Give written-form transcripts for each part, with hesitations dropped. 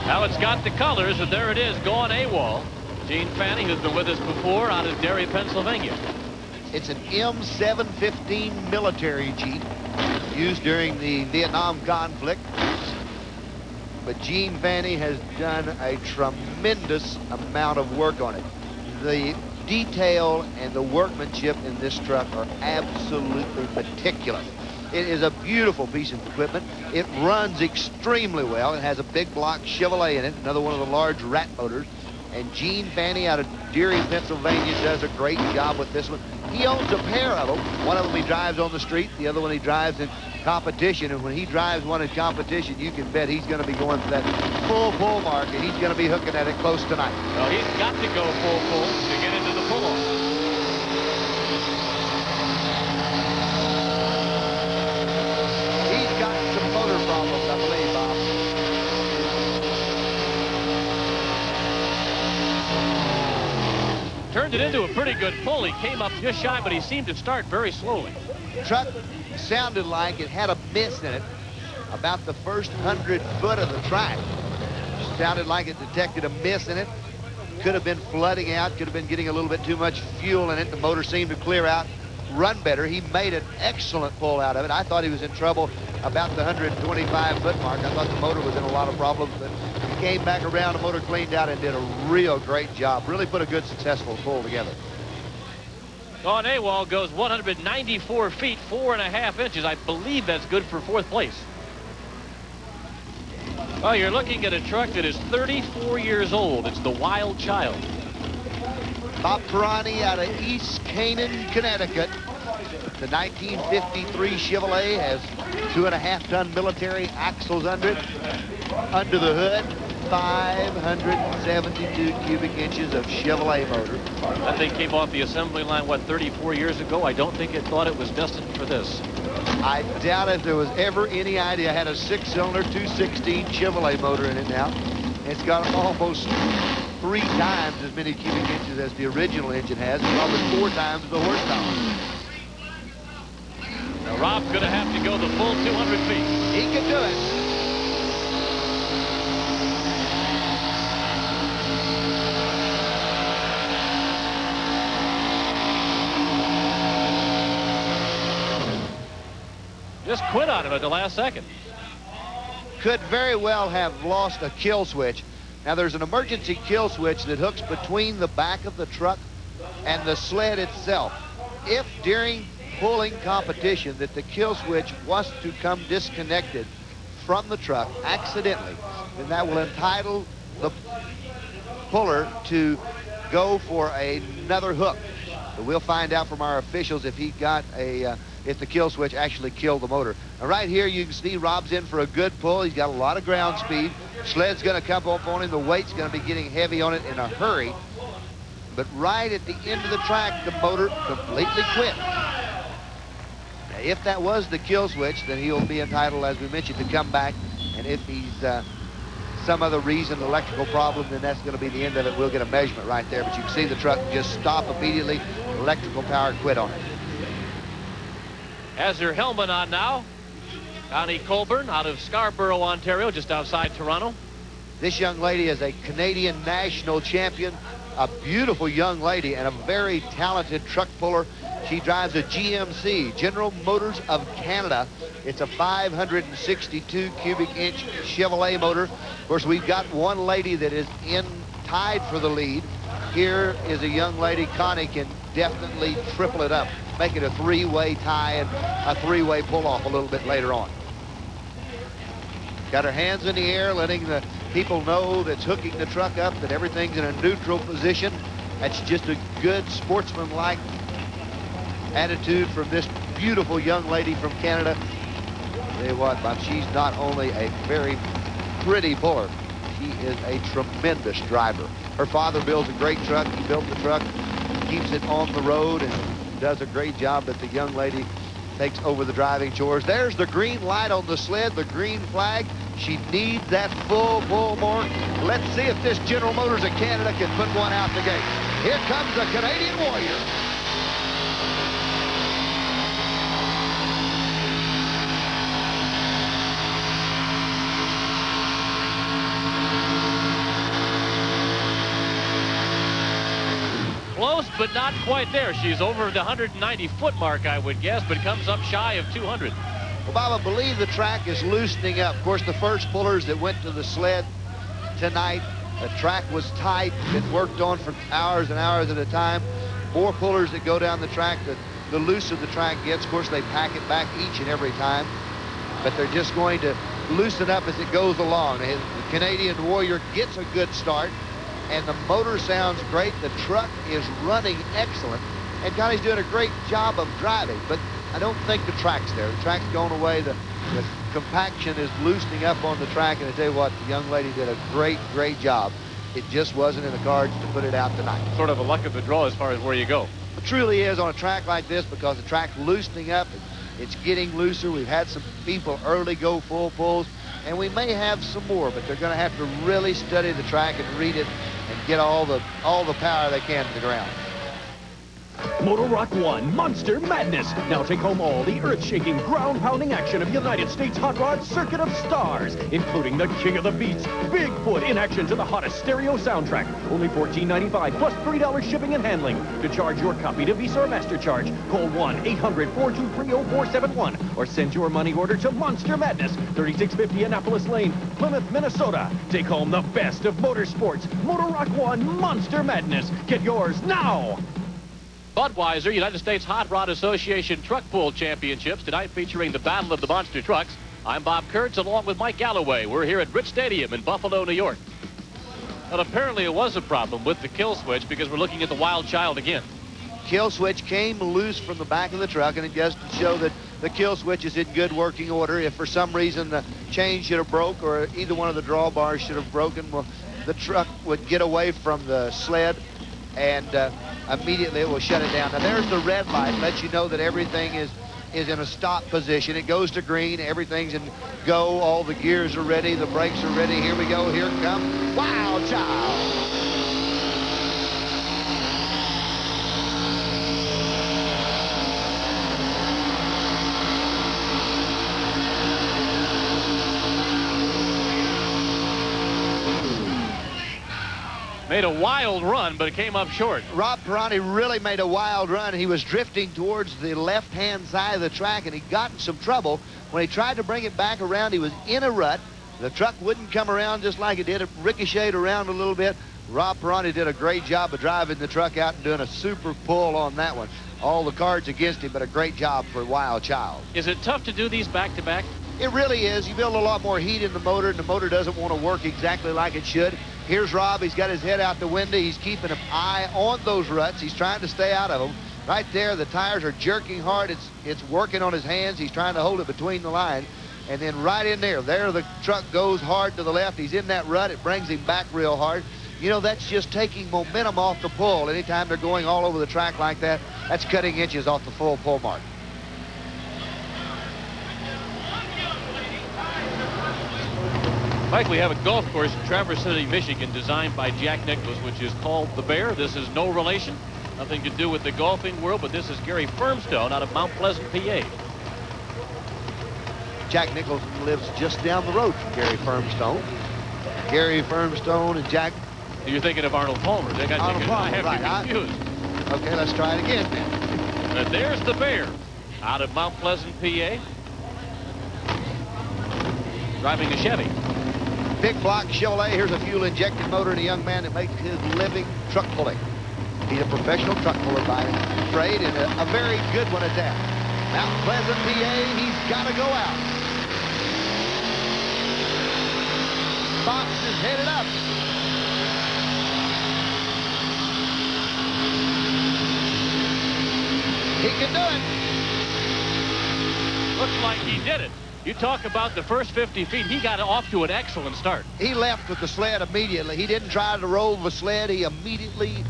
Now it's got the colors, and there it is, going AWOL. Gene Fanning, who's been with us before, out of Derry, Pennsylvania. It's an M715 military Jeep used during the Vietnam conflict. But Gene Fanning has done a tremendous amount of work on it. The detail and the workmanship in this truck are absolutely meticulous. It is a beautiful piece of equipment. It runs extremely well. It has a big block Chevrolet in it, another one of the large rat motors. And Gene Fanning out of Derry, Pennsylvania does a great job with this one. He owns a pair of them. One of them he drives on the street, the other one he drives in competition. And when he drives one in competition, you can bet he's going to be going for that full pull mark, and he's going to be hooking at it close tonight. Well, he's got to go full pull to get into the pull-off. Problems, I believe, Bob. Turned it into a pretty good pull. He came up just shy, but he seemed to start very slowly. Truck sounded like it had a miss in it about the first 100 foot of the track. Sounded like it detected a miss in it. Could have been flooding out, could have been getting a little bit too much fuel in it. The motor seemed to clear out, run better. He made an excellent pull out of it. I thought he was in trouble about the 125 foot mark. I thought the motor was in a lot of problems, but he came back around, the motor cleaned out, and did a real great job. Really put a good, successful pull together. On AWOL goes 194 feet, 4.5 inches. I believe that's good for fourth place. Well, you're looking at a truck that is 34 years old. It's the Wild Child. Bob Pavarotti out of East Canaan, Connecticut. The 1953 Chevrolet has 2.5-ton military axles under it. Under the hood, 572 cubic inches of Chevrolet motor. That thing came off the assembly line, what, 34 years ago? I don't think it thought it was destined for this. I doubt if there was ever any idea. It had a 6-cylinder, 216 Chevrolet motor in it now. It's got almost 3 times as many cubic inches as the original engine has, and probably 4 times the horsepower. Now, Rob's going to have to go the full 200 feet. He can do it. Just quit on him at the last second. Could very well have lost a kill switch. Now, there's an emergency kill switch that hooks between the back of the truck and the sled itself. If during pulling competition that the kill switch was to come disconnected from the truck accidentally, then that will entitle the puller to go for another hook. But we'll find out from our officials if he got a if the kill switch actually killed the motor. Now, right here you can see Rob's in for a good pull. He's got a lot of ground speed. Sled's going to come up on him. The weight's going to be getting heavy on it in a hurry. But right at the end of the track, the motor completely quit. Now, if that was the kill switch, then he'll be entitled, as we mentioned, to come back. And if he's some other reason, electrical problem, then that's going to be the end of it. We'll get a measurement right there. But you can see the truck just stop immediately. Electrical power quit on it. Has her helmet on now. Connie Colburn out of Scarborough, Ontario, just outside Toronto. This young lady is a Canadian national champion, a beautiful young lady and a very talented truck puller. She drives a GMC, General Motors of Canada. It's a 562 cubic inch Chevrolet motor. Of course, we've got one lady that is tied for the lead. Here is a young lady. Connie can definitely triple it up, make it a 3-way tie and a 3-way pull-off a little bit later on. Got her hands in the air, letting the people know that's hooking the truck up that everything's in a neutral position. That's just a good sportsman-like attitude from this beautiful young lady from Canada. I'll tell you what, Bob, she's not only a very pretty puller, she is a tremendous driver. Her father builds a great truck. He built the truck, keeps it on the road, and does a great job, but the young lady takes over the driving chores. There's the green light on the sled, the green flag. She needs that full pull mark. Let's see if this General Motors of Canada can put one out the gate. Here comes the Canadian Warrior. Close, but not quite there. She's over the 190-foot mark, I would guess, but comes up shy of 200. Well, Bob, I believe the track is loosening up. Of course, the first pullers that went to the sled tonight, the track was tight, been worked on for hours and hours at a time. More pullers that go down the track, the looser the track gets. Of course, they pack it back each and every time, but they're just going to loosen up as it goes along. The Canadian Warrior gets a good start, and the motor sounds great. The truck is running excellent, and Connie's doing a great job of driving, but I don't think the track's there. The track's going away. The compaction is loosening up on the track, and I tell you what, the young lady did a great job. It just wasn't in the cards to put it out tonight. Sort of a luck of the draw as far as where you go. It truly is on a track like this, because the track's loosening up. It's getting looser. We've had some people early go full pulls, and we may have some more, but they're going to have to really study the track and read it and get all the power they can to the ground. Motor Rock 1 Monster Madness. Now take home all the earth-shaking, ground-pounding action of United States Hot Rod Circuit of Stars, including the King of the Beats, Bigfoot in action to the hottest stereo soundtrack. Only $14.95 plus $3 shipping and handling. To charge your copy to Visa or MasterCharge, call 1-800-423-0471 or send your money order to Monster Madness, 3650 Annapolis Lane, Plymouth, Minnesota. Take home the best of motorsports. Motor Rock 1 Monster Madness. Get yours now. Budweiser, United States Hot Rod Association Truck Pull Championships, tonight featuring the Battle of the Monster Trucks. I'm Bob Kurtz along with Mike Gallaway. We're here at Rich Stadium in Buffalo, New York. Well, apparently it was a problem with the kill switch, because we're looking at the Wild Child again. Kill switch came loose from the back of the truck, and it just to show that the kill switch is in good working order. If for some reason the chain should have broke or either one of the drawbars should have broken, well, the truck would get away from the sled, and immediately it will shut it down. Now there's the red light, lets you know that everything is in a stop position. It goes to green, everything's in go, all the gears are ready, the brakes are ready. Here we go, here it comes. Wild Child! Made a wild run, but it came up short. Rob Pavarotti really made a wild run. He was drifting towards the left-hand side of the track, and he got in some trouble. When he tried to bring it back around, he was in a rut. The truck wouldn't come around just like it did. It ricocheted around a little bit. Rob Pavarotti did a great job of driving the truck out and doing a super pull on that one. All the cards against him, but a great job for Wild Child. Is it tough to do these back-to-back? It really is. You build a lot more heat in the motor, and the motor doesn't want to work exactly like it should. Here's Rob. He's got his head out the window. He's keeping an eye on those ruts. He's trying to stay out of them. Right there, the tires are jerking hard. It's working on his hands. He's trying to hold it between the lines. And then right in there, the truck goes hard to the left. He's in that rut. It brings him back real hard. You know, that's just taking momentum off the pull. Anytime they're going all over the track like that, that's cutting inches off the full pull mark. Mike, we have a golf course in Traverse City, Michigan, designed by Jack Nicklaus, which is called the Bear. This is no relation, nothing to do with the golfing world, but this is Gary Firmstone out of Mount Pleasant, PA. Jack Nicklaus lives just down the road from Gary Firmstone. Gary Firmstone and Jack. You're thinking of Arnold Palmer. They got Arnold Palmer, I have right. you confused. Okay, let's try it again then. And there's the Bear out of Mount Pleasant, PA, driving a Chevy. Big block Chevrolet. Here's a fuel-injected motor and a young man that makes his living truck pulling. He's a professional truck puller by trade, and a very good one at that. Mount Pleasant, PA, he's got to go out. Fox is headed up. He can do it. Looks like he did it. You talk about the first 50 feet. He got off to an excellent start. He left with the sled immediately. He didn't try to roll the sled. He immediately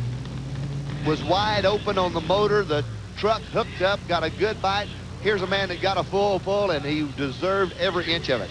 was wide open on the motor. The truck hooked up, got a good bite. Here's a man that got a full pull, and he deserved every inch of it.